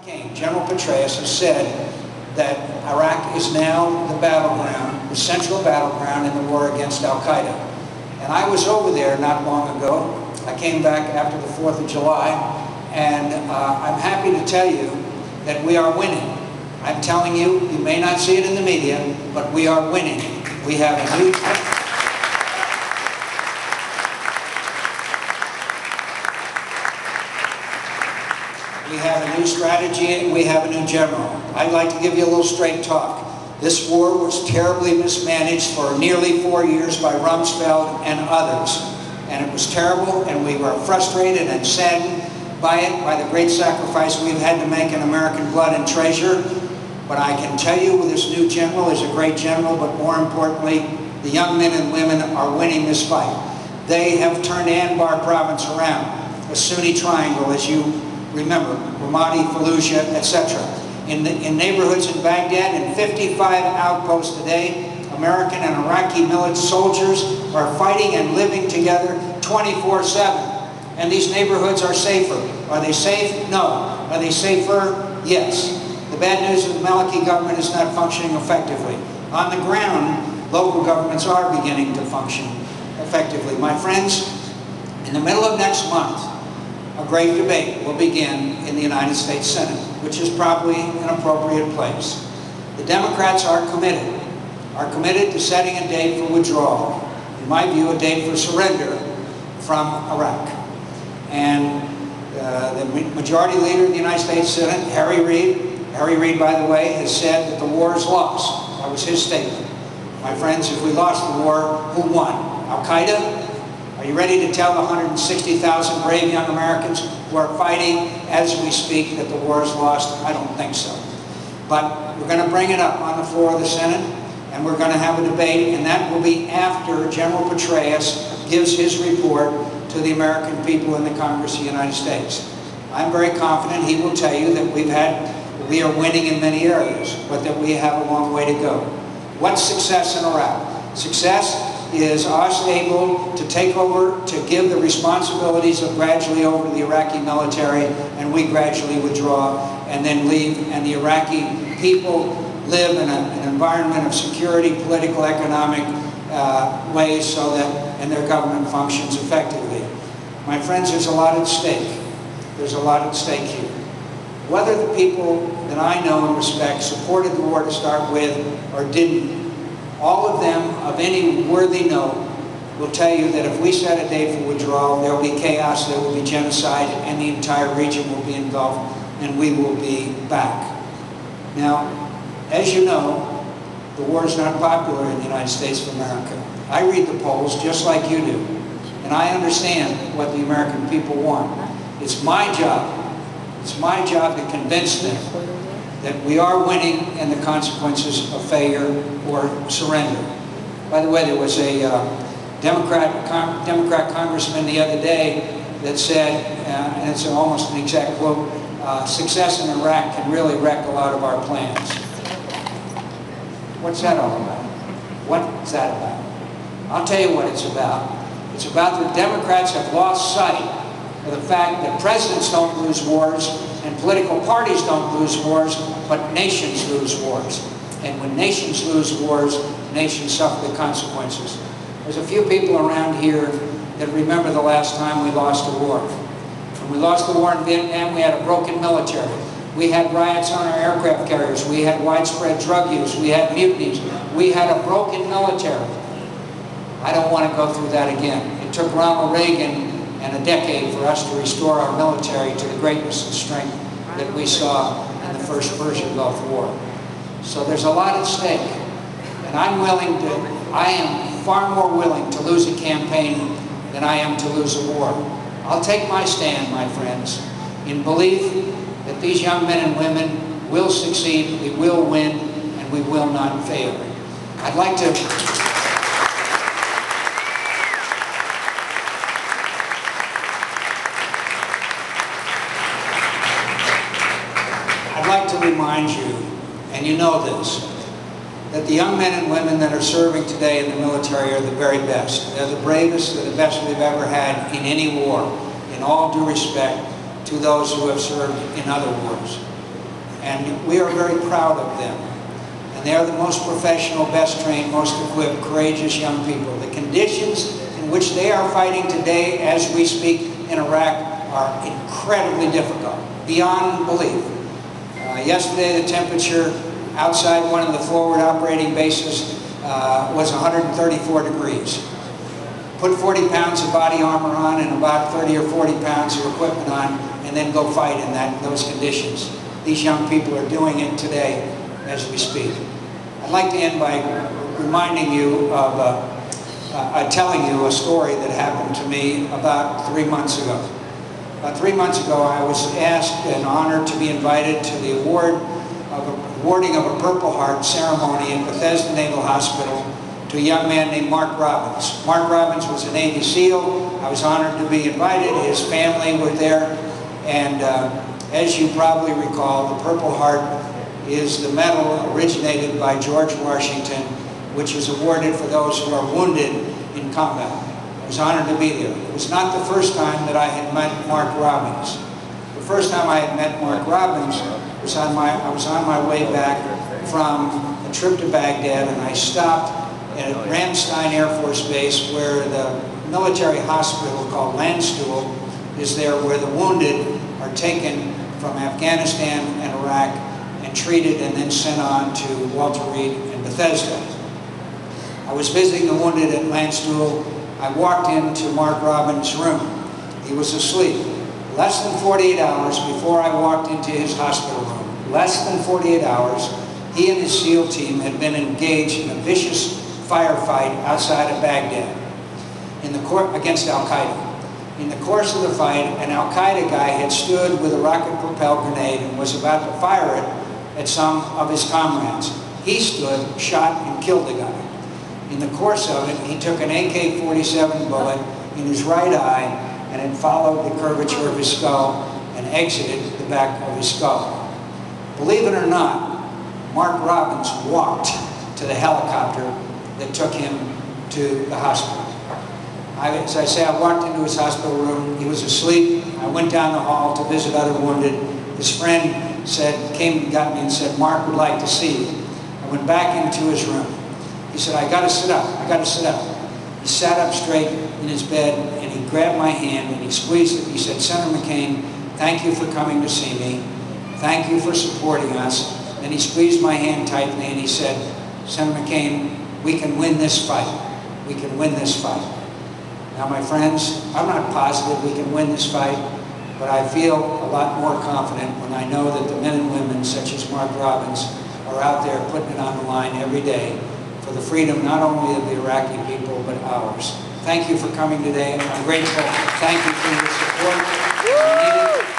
McCain, General Petraeus, has said that Iraq is now the battleground, the central battleground in the war against Al-Qaeda. And I was over there not long ago. I came back after the 4th of July, and I'm happy to tell you that we are winning. I'm telling you, you may not see it in the media, but we are winning. We have a new... We have a new strategy and we have a new general. I'd like to give you a little straight talk. This war was terribly mismanaged for nearly 4 years by Rumsfeld and others. And it was terrible, and we were frustrated and saddened by it, by the great sacrifice we've had to make in American blood and treasure. But I can tell you this new general is a great general, but more importantly, the young men and women are winning this fight. They have turned Anbar province around, a Sunni triangle, as you remember, Ramadi, Fallujah, etc. In neighborhoods in Baghdad, in 55 outposts today, American and Iraqi military soldiers are fighting and living together 24/7. And these neighborhoods are safer. Are they safe? No. Are they safer? Yes. The bad news is the Maliki government is not functioning effectively. On the ground, local governments are beginning to function effectively. My friends, in the middle of next month, a great debate will begin in the United States Senate, which is probably an appropriate place. The Democrats are committed to setting a date for withdrawal. In my view, a date for surrender from Iraq. And the majority leader of the United States Senate, Harry Reid, by the way, has said that the war is lost. That was his statement. My friends, if we lost the war, who won? Al-Qaeda? Are you ready to tell the 160,000 brave young Americans who are fighting as we speak that the war is lost? I don't think so. But we're going to bring it up on the floor of the Senate, and we're going to have a debate, and that will be after General Petraeus gives his report to the American people in the Congress of the United States. I'm very confident he will tell you that we are winning in many areas, but that we have a long way to go. What's success in Iraq? Success is us able to take over, to give the responsibilities of gradually over the Iraqi military, and we gradually withdraw and then leave, and the Iraqi people live in an environment of security, political, economic ways, so that, and their government functions effectively. My friends, there's a lot at stake. There's a lot at stake here. Whether the people that I know and respect supported the war to start with or didn't, all of them, of any worthy note, will tell you that if we set a date for withdrawal, there will be chaos, there will be genocide, and the entire region will be engulfed, and we will be back. Now, as you know, the war is not popular in the United States of America. I read the polls just like you do, and I understand what the American people want. It's my job to convince them that we are winning and the consequences of failure or surrender. By the way, there was a Democrat congressman the other day that said, and it's almost an exact quote, success in Iraq can really wreck a lot of our plans. What's that all about? What's that about? I'll tell you what it's about. It's about the Democrats have lost sight of the fact that presidents don't lose wars and political parties don't lose wars, but nations lose wars. And when nations lose wars, nations suffer the consequences. There's a few people around here that remember the last time we lost a war. When we lost the war in Vietnam, we had a broken military. We had riots on our aircraft carriers. We had widespread drug use. We had mutinies. We had a broken military. I don't want to go through that again. It took Ronald Reagan and a decade for us to restore our military to the greatness and strength that we saw in the first Persian Gulf War. So there's a lot at stake. And I am far more willing to lose a campaign than I am to lose a war. I'll take my stand, my friends, in belief that these young men and women will succeed, we will win, and we will not fail. I'd like to remind you, and you know this, that the young men and women that are serving today in the military are the very best. They're the bravest, they're the best we've ever had in any war, in all due respect to those who have served in other wars. And we are very proud of them. And they are the most professional, best trained, most equipped, courageous young people. The conditions in which they are fighting today as we speak in Iraq are incredibly difficult, beyond belief. Yesterday the temperature outside one of the forward operating bases was 134 degrees. Put 40 pounds of body armor on and about 30 or 40 pounds of equipment on, and then go fight in those conditions. These young people are doing it today as we speak. I'd like to end by reminding you of, telling you a story that happened to me about 3 months ago. About 3 months ago, I was asked and honored to be invited to the awarding of a Purple Heart ceremony at Bethesda Naval Hospital to a young man named Mark Robbins. Mark Robbins was a Navy SEAL. I was honored to be invited. His family were there. And as you probably recall, the Purple Heart is the medal originated by George Washington, which is awarded for those who are wounded in combat. I was honored to be there. It was not the first time that I had met Mark Robbins. The first time I had met Mark Robbins was I was on my way back from a trip to Baghdad, and I stopped at Ramstein Air Force Base, where the military hospital called Landstuhl is there, where the wounded are taken from Afghanistan and Iraq and treated and then sent on to Walter Reed and Bethesda. I was visiting the wounded at Landstuhl. I walked into Mark Robbins' room. He was asleep. Less than 48 hours before I walked into his hospital room, less than 48 hours, he and his SEAL team had been engaged in a vicious firefight outside of Baghdad against Al-Qaeda. In the course of the fight, an Al-Qaeda guy had stood with a rocket-propelled grenade and was about to fire it at some of his comrades. He stood, shot, and killed the guy. In the course of it, he took an AK-47 bullet in his right eye, and it followed the curvature of his skull and exited the back of his skull. Believe it or not, Mark Robbins walked to the helicopter that took him to the hospital. As I say, I walked into his hospital room. He was asleep. I went down the hall to visit other wounded. His friend came and got me and said, "Mark would like to see you." I went back into his room. He said, "I got to sit up. I got to sit up." He sat up straight in his bed, and he grabbed my hand and he squeezed it. He said, "Senator McCain, thank you for coming to see me. Thank you for supporting us." Then he squeezed my hand tightly and he said, "Senator McCain, we can win this fight. We can win this fight." Now, my friends, I'm not positive we can win this fight, but I feel a lot more confident when I know that the men and women such as Mark Robbins are out there putting it on the line every day for the freedom not only of the Iraqi people, but ours. Thank you for coming today. I'm grateful. Thank you for your support.